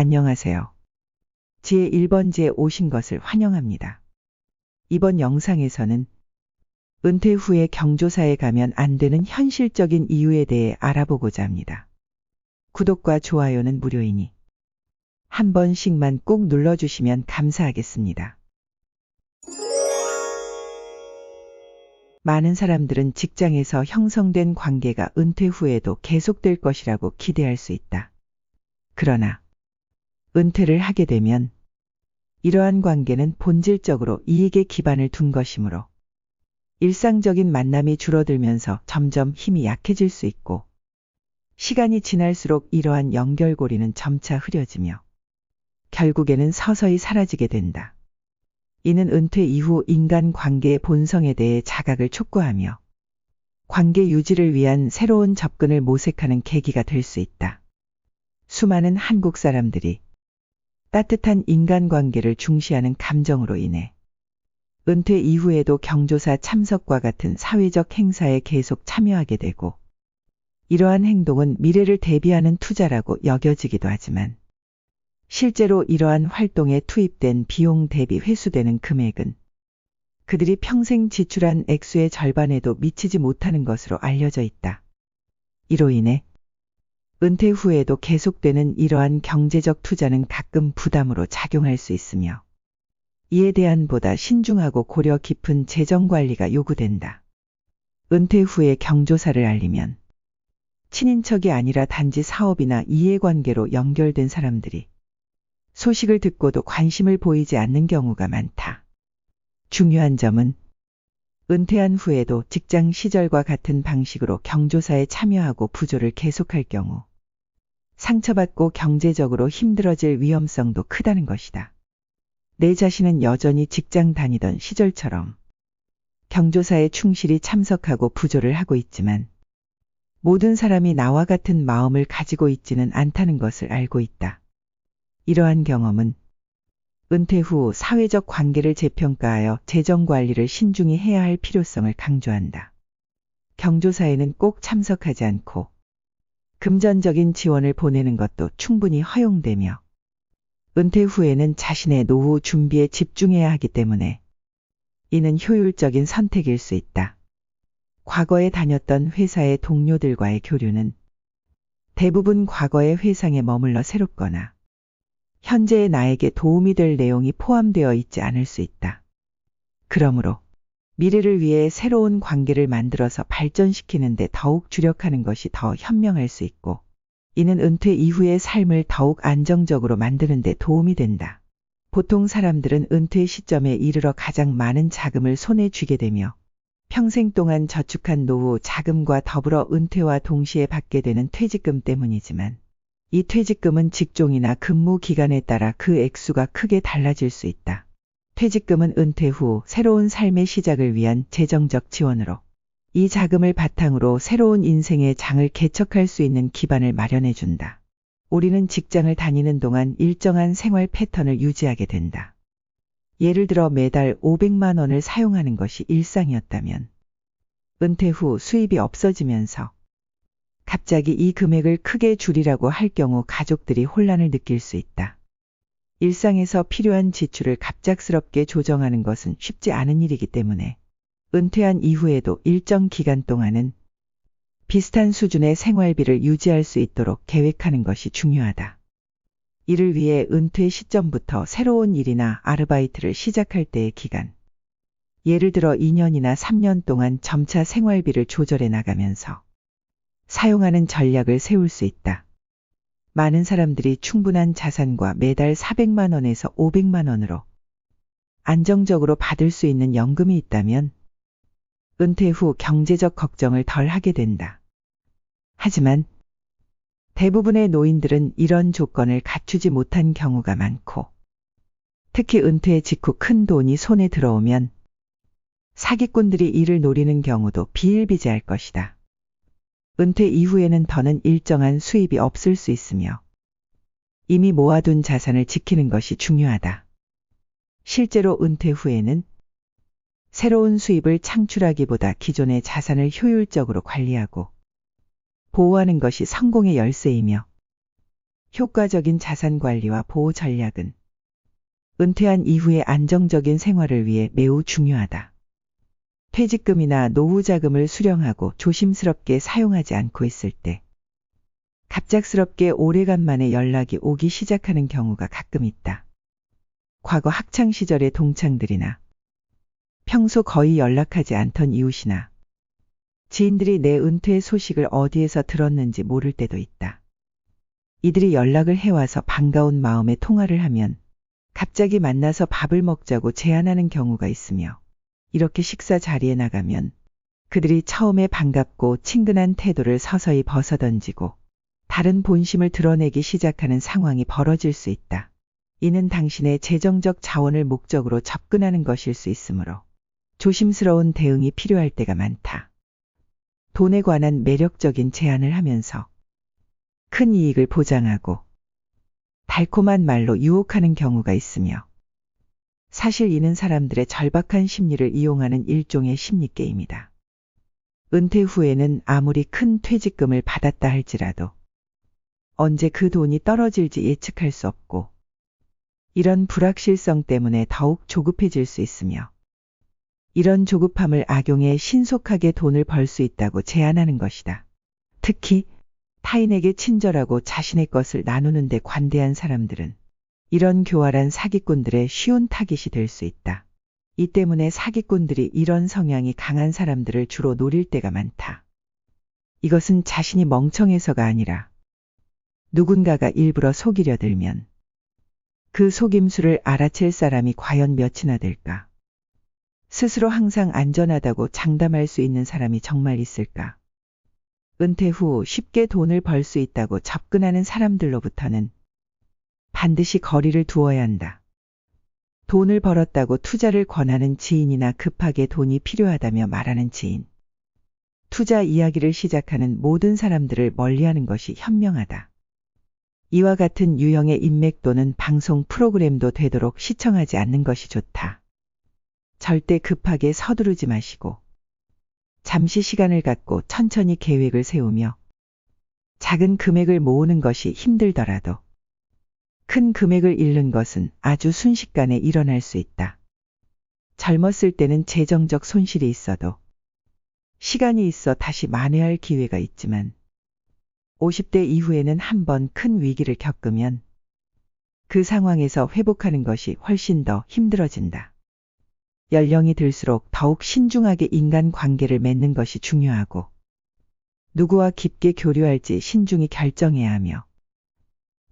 안녕하세요. 지혜 1번지에 오신 것을 환영합니다. 이번 영상에서는 은퇴 후에 경조사에 가면 안 되는 현실적인 이유에 대해 알아보고자 합니다. 구독과 좋아요는 무료이니 한 번씩만 꼭 눌러주시면 감사하겠습니다. 많은 사람들은 직장에서 형성된 관계가 은퇴 후에도 계속될 것이라고 기대할 수 있다. 그러나 은퇴를 하게 되면 이러한 관계는 본질적으로 이익에 기반을 둔 것이므로 일상적인 만남이 줄어들면서 점점 힘이 약해질 수 있고 시간이 지날수록 이러한 연결고리는 점차 흐려지며 결국에는 서서히 사라지게 된다. 이는 은퇴 이후 인간 관계의 본성에 대해 자각을 촉구하며 관계 유지를 위한 새로운 접근을 모색하는 계기가 될 수 있다. 수많은 한국 사람들이 따뜻한 인간관계를 중시하는 감정으로 인해 은퇴 이후에도 경조사 참석과 같은 사회적 행사에 계속 참여하게 되고 이러한 행동은 미래를 대비하는 투자라고 여겨지기도 하지만 실제로 이러한 활동에 투입된 비용 대비 회수되는 금액은 그들이 평생 지출한 액수의 절반에도 미치지 못하는 것으로 알려져 있다. 이로 인해 은퇴 후에도 계속되는 이러한 경제적 투자는 가끔 부담으로 작용할 수 있으며 이에 대한 보다 신중하고 고려 깊은 재정 관리가 요구된다. 은퇴 후에 경조사를 알리면 친인척이 아니라 단지 사업이나 이해관계로 연결된 사람들이 소식을 듣고도 관심을 보이지 않는 경우가 많다. 중요한 점은 은퇴한 후에도 직장 시절과 같은 방식으로 경조사에 참여하고 부조를 계속할 경우 상처받고 경제적으로 힘들어질 위험성도 크다는 것이다. 내 자신은 여전히 직장 다니던 시절처럼 경조사에 충실히 참석하고 부조를 하고 있지만 모든 사람이 나와 같은 마음을 가지고 있지는 않다는 것을 알고 있다. 이러한 경험은 은퇴 후 사회적 관계를 재평가하여 재정 관리를 신중히 해야 할 필요성을 강조한다. 경조사에는 꼭 참석하지 않고 금전적인 지원을 보내는 것도 충분히 허용되며 은퇴 후에는 자신의 노후 준비에 집중해야 하기 때문에 이는 효율적인 선택일 수 있다. 과거에 다녔던 회사의 동료들과의 교류는 대부분 과거의 회상에 머물러 새롭거나 현재의 나에게 도움이 될 내용이 포함되어 있지 않을 수 있다. 그러므로 미래를 위해 새로운 관계를 만들어서 발전시키는 데 더욱 주력하는 것이 더 현명할 수 있고 이는 은퇴 이후의 삶을 더욱 안정적으로 만드는 데 도움이 된다. 보통 사람들은 은퇴 시점에 이르러 가장 많은 자금을 손에 쥐게 되며 평생 동안 저축한 노후 자금과 더불어 은퇴와 동시에 받게 되는 퇴직금 때문이지만 이 퇴직금은 직종이나 근무 기간에 따라 그 액수가 크게 달라질 수 있다. 퇴직금은 은퇴 후 새로운 삶의 시작을 위한 재정적 지원으로 이 자금을 바탕으로 새로운 인생의 장을 개척할 수 있는 기반을 마련해 준다. 우리는 직장을 다니는 동안 일정한 생활 패턴을 유지하게 된다. 예를 들어 매달 500만 원을 사용하는 것이 일상이었다면 은퇴 후 수입이 없어지면서 갑자기 이 금액을 크게 줄이라고 할 경우 가족들이 혼란을 느낄 수 있다. 일상에서 필요한 지출을 갑작스럽게 조정하는 것은 쉽지 않은 일이기 때문에 은퇴한 이후에도 일정 기간 동안은 비슷한 수준의 생활비를 유지할 수 있도록 계획하는 것이 중요하다. 이를 위해 은퇴 시점부터 새로운 일이나 아르바이트를 시작할 때의 기간, 예를 들어 2년이나 3년 동안 점차 생활비를 조절해 나가면서 사용하는 전략을 세울 수 있다. 많은 사람들이 충분한 자산과 매달 400만 원에서 500만 원으로 안정적으로 받을 수 있는 연금이 있다면 은퇴 후 경제적 걱정을 덜 하게 된다. 하지만 대부분의 노인들은 이런 조건을 갖추지 못한 경우가 많고 특히 은퇴 직후 큰 돈이 손에 들어오면 사기꾼들이 이를 노리는 경우도 비일비재할 것이다. 은퇴 이후에는 더는 일정한 수입이 없을 수 있으며 이미 모아둔 자산을 지키는 것이 중요하다. 실제로 은퇴 후에는 새로운 수입을 창출하기보다 기존의 자산을 효율적으로 관리하고 보호하는 것이 성공의 열쇠이며 효과적인 자산 관리와 보호 전략은 은퇴한 이후의 안정적인 생활을 위해 매우 중요하다. 퇴직금이나 노후 자금을 수령하고 조심스럽게 사용하지 않고 있을 때 갑작스럽게 오래간만에 연락이 오기 시작하는 경우가 가끔 있다. 과거 학창 시절의 동창들이나 평소 거의 연락하지 않던 이웃이나 지인들이 내 은퇴 소식을 어디에서 들었는지 모를 때도 있다. 이들이 연락을 해와서 반가운 마음에 통화를 하면 갑자기 만나서 밥을 먹자고 제안하는 경우가 있으며 이렇게 식사 자리에 나가면 그들이 처음에 반갑고 친근한 태도를 서서히 벗어던지고 다른 본심을 드러내기 시작하는 상황이 벌어질 수 있다. 이는 당신의 재정적 자원을 목적으로 접근하는 것일 수 있으므로 조심스러운 대응이 필요할 때가 많다. 돈에 관한 매력적인 제안을 하면서 큰 이익을 보장하고 달콤한 말로 유혹하는 경우가 있으며 사실 이는 사람들의 절박한 심리를 이용하는 일종의 심리게임이다. 은퇴 후에는 아무리 큰 퇴직금을 받았다 할지라도 언제 그 돈이 떨어질지 예측할 수 없고 이런 불확실성 때문에 더욱 조급해질 수 있으며 이런 조급함을 악용해 신속하게 돈을 벌 수 있다고 제안하는 것이다. 특히 타인에게 친절하고 자신의 것을 나누는 데 관대한 사람들은 이런 교활한 사기꾼들의 쉬운 타깃이 될 수 있다. 이 때문에 사기꾼들이 이런 성향이 강한 사람들을 주로 노릴 때가 많다. 이것은 자신이 멍청해서가 아니라 누군가가 일부러 속이려 들면 그 속임수를 알아챌 사람이 과연 몇이나 될까? 스스로 항상 안전하다고 장담할 수 있는 사람이 정말 있을까? 은퇴 후 쉽게 돈을 벌 수 있다고 접근하는 사람들로부터는 반드시 거리를 두어야 한다. 돈을 벌었다고 투자를 권하는 지인이나 급하게 돈이 필요하다며 말하는 지인. 투자 이야기를 시작하는 모든 사람들을 멀리하는 것이 현명하다. 이와 같은 유형의 인맥 또는 방송 프로그램도 되도록 시청하지 않는 것이 좋다. 절대 급하게 서두르지 마시고 잠시 시간을 갖고 천천히 계획을 세우며 작은 금액을 모으는 것이 힘들더라도 큰 금액을 잃는 것은 아주 순식간에 일어날 수 있다. 젊었을 때는 재정적 손실이 있어도 시간이 있어 다시 만회할 기회가 있지만 50대 이후에는 한번 큰 위기를 겪으면 그 상황에서 회복하는 것이 훨씬 더 힘들어진다. 연령이 들수록 더욱 신중하게 인간관계를 맺는 것이 중요하고 누구와 깊게 교류할지 신중히 결정해야 하며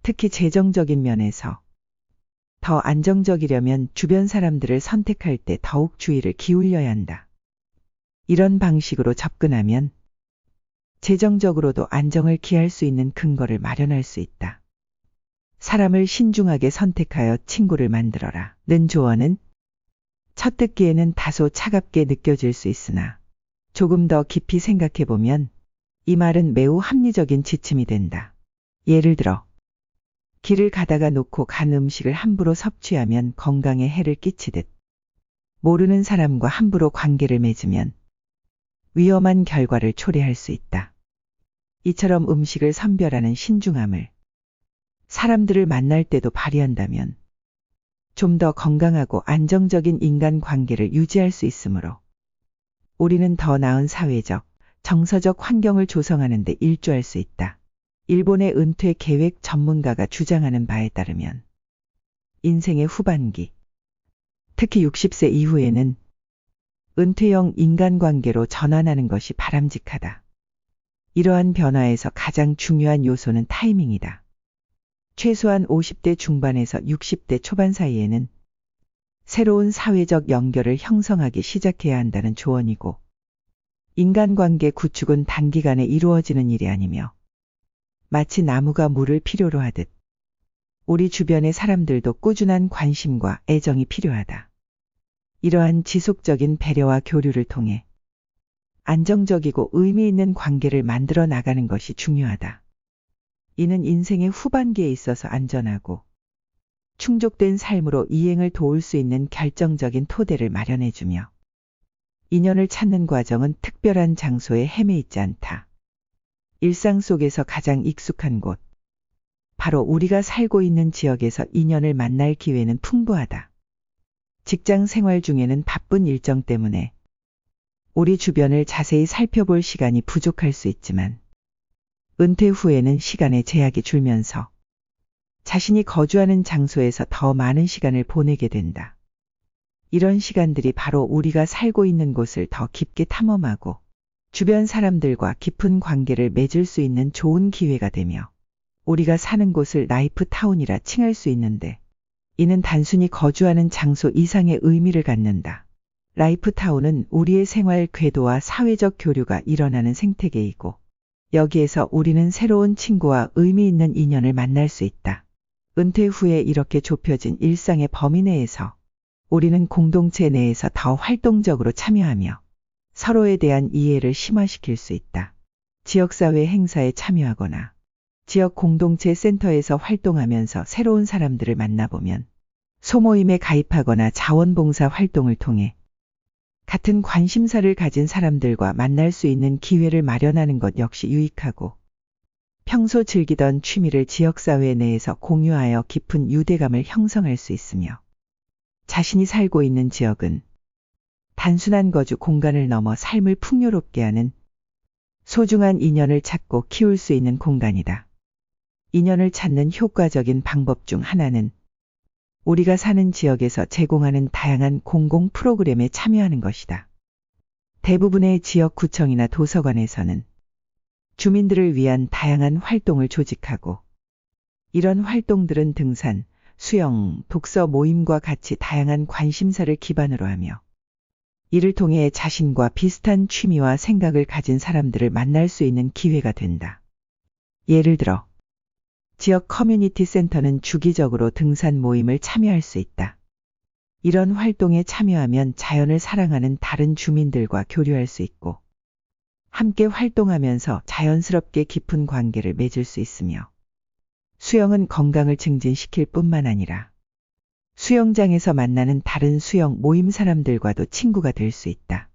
특히 재정적인 면에서 더 안정적이려면 주변 사람들을 선택할 때 더욱 주의를 기울여야 한다. 이런 방식으로 접근하면 재정적으로도 안정을 기할 수 있는 근거를 마련할 수 있다. 사람을 신중하게 선택하여 친구를 만들어라. 는 조언은 첫 듣기에는 다소 차갑게 느껴질 수 있으나 조금 더 깊이 생각해보면 이 말은 매우 합리적인 지침이 된다. 예를 들어 길을 가다가 놓고 간 음식을 함부로 섭취하면 건강에 해를 끼치듯 모르는 사람과 함부로 관계를 맺으면 위험한 결과를 초래할 수 있다. 이처럼 음식을 선별하는 신중함을 사람들을 만날 때도 발휘한다면 좀 더 건강하고 안정적인 인간관계를 유지할 수 있으므로 우리는 더 나은 사회적, 정서적 환경을 조성하는 데 일조할 수 있다. 일본의 은퇴 계획 전문가가 주장하는 바에 따르면 인생의 후반기, 특히 60세 이후에는 은퇴형 인간관계로 전환하는 것이 바람직하다. 이러한 변화에서 가장 중요한 요소는 타이밍이다. 최소한 50대 중반에서 60대 초반 사이에는 새로운 사회적 연결을 형성하기 시작해야 한다는 조언이고 인간관계 구축은 단기간에 이루어지는 일이 아니며 마치 나무가 물을 필요로 하듯 우리 주변의 사람들도 꾸준한 관심과 애정이 필요하다. 이러한 지속적인 배려와 교류를 통해 안정적이고 의미 있는 관계를 만들어 나가는 것이 중요하다. 이는 인생의 후반기에 있어서 안전하고 충족된 삶으로 이행을 도울 수 있는 결정적인 토대를 마련해주며 인연을 찾는 과정은 특별한 장소에 헤매 있지 않다. 일상 속에서 가장 익숙한 곳, 바로 우리가 살고 있는 지역에서 인연을 만날 기회는 풍부하다. 직장 생활 중에는 바쁜 일정 때문에 우리 주변을 자세히 살펴볼 시간이 부족할 수 있지만 은퇴 후에는 시간의 제약이 줄면서 자신이 거주하는 장소에서 더 많은 시간을 보내게 된다. 이런 시간들이 바로 우리가 살고 있는 곳을 더 깊게 탐험하고 주변 사람들과 깊은 관계를 맺을 수 있는 좋은 기회가 되며 우리가 사는 곳을 라이프 타운이라 칭할 수 있는데 이는 단순히 거주하는 장소 이상의 의미를 갖는다. 라이프 타운은 우리의 생활 궤도와 사회적 교류가 일어나는 생태계이고 여기에서 우리는 새로운 친구와 의미 있는 인연을 만날 수 있다. 은퇴 후에 이렇게 좁혀진 일상의 범위 내에서 우리는 공동체 내에서 더 활동적으로 참여하며 서로에 대한 이해를 심화시킬 수 있다. 지역사회 행사에 참여하거나 지역 공동체 센터에서 활동하면서 새로운 사람들을 만나보면 소모임에 가입하거나 자원봉사 활동을 통해 같은 관심사를 가진 사람들과 만날 수 있는 기회를 마련하는 것 역시 유익하고 평소 즐기던 취미를 지역사회 내에서 공유하여 깊은 유대감을 형성할 수 있으며 자신이 살고 있는 지역은 단순한 거주 공간을 넘어 삶을 풍요롭게 하는 소중한 인연을 찾고 키울 수 있는 공간이다. 인연을 찾는 효과적인 방법 중 하나는 우리가 사는 지역에서 제공하는 다양한 공공 프로그램에 참여하는 것이다. 대부분의 지역구청이나 도서관에서는 주민들을 위한 다양한 활동을 조직하고 이런 활동들은 등산, 수영, 독서 모임과 같이 다양한 관심사를 기반으로 하며 이를 통해 자신과 비슷한 취미와 생각을 가진 사람들을 만날 수 있는 기회가 된다. 예를 들어 지역 커뮤니티 센터는 주기적으로 등산 모임을 참여할 수 있다. 이런 활동에 참여하면 자연을 사랑하는 다른 주민들과 교류할 수 있고 함께 활동하면서 자연스럽게 깊은 관계를 맺을 수 있으며 수영은 건강을 증진시킬 뿐만 아니라 수영장에서 만나는 다른 수영 모임 사람들과도 친구가 될 수 있다.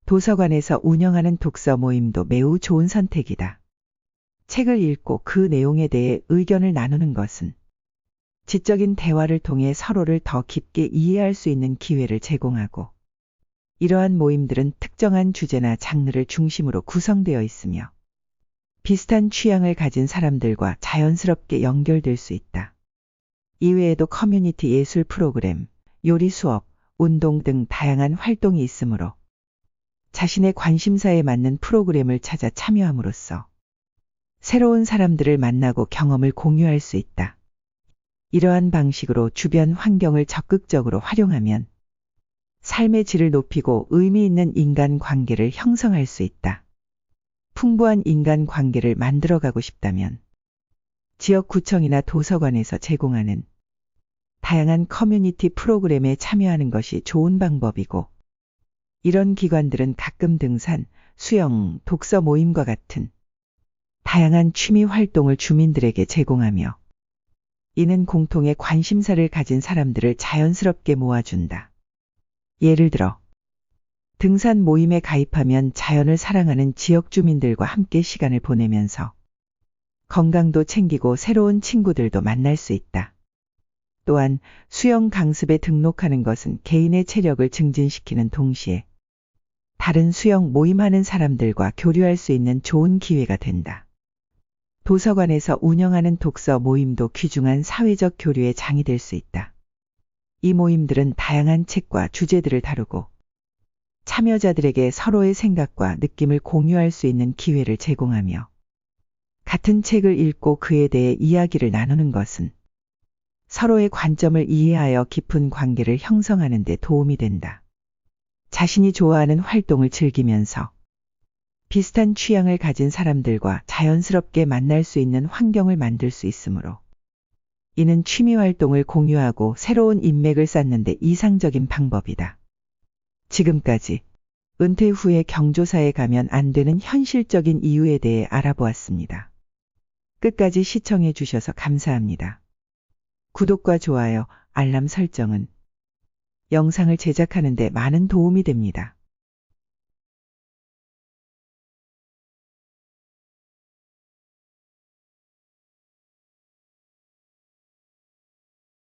도서관에서 운영하는 독서 모임도 매우 좋은 선택이다. 책을 읽고 그 내용에 대해 의견을 나누는 것은 지적인 대화를 통해 서로를 더 깊게 이해할 수 있는 기회를 제공하고 이러한 모임들은 특정한 주제나 장르를 중심으로 구성되어 있으며 비슷한 취향을 가진 사람들과 자연스럽게 연결될 수 있다. 이외에도 커뮤니티 예술 프로그램, 요리 수업, 운동 등 다양한 활동이 있으므로 자신의 관심사에 맞는 프로그램을 찾아 참여함으로써 새로운 사람들을 만나고 경험을 공유할 수 있다. 이러한 방식으로 주변 환경을 적극적으로 활용하면 삶의 질을 높이고 의미 있는 인간 관계를 형성할 수 있다. 풍부한 인간 관계를 만들어가고 싶다면 지역구청이나 도서관에서 제공하는 다양한 커뮤니티 프로그램에 참여하는 것이 좋은 방법이고 이런 기관들은 가끔 등산, 수영, 독서 모임과 같은 다양한 취미 활동을 주민들에게 제공하며 이는 공통의 관심사를 가진 사람들을 자연스럽게 모아준다. 예를 들어 등산 모임에 가입하면 자연을 사랑하는 지역 주민들과 함께 시간을 보내면서 건강도 챙기고 새로운 친구들도 만날 수 있다. 또한 수영 강습에 등록하는 것은 개인의 체력을 증진시키는 동시에 다른 수영 모임하는 사람들과 교류할 수 있는 좋은 기회가 된다. 도서관에서 운영하는 독서 모임도 귀중한 사회적 교류의 장이 될 수 있다. 이 모임들은 다양한 책과 주제들을 다루고 참여자들에게 서로의 생각과 느낌을 공유할 수 있는 기회를 제공하며 같은 책을 읽고 그에 대해 이야기를 나누는 것은 서로의 관점을 이해하여 깊은 관계를 형성하는 데 도움이 된다. 자신이 좋아하는 활동을 즐기면서 비슷한 취향을 가진 사람들과 자연스럽게 만날 수 있는 환경을 만들 수 있으므로 이는 취미 활동을 공유하고 새로운 인맥을 쌓는 데 이상적인 방법이다. 지금까지 은퇴 후에 경조사에 가면 안 되는 현실적인 이유에 대해 알아보았습니다. 끝까지 시청해 주셔서 감사합니다. 구독과 좋아요, 알람 설정은 영상을 제작하는 데 많은 도움이 됩니다.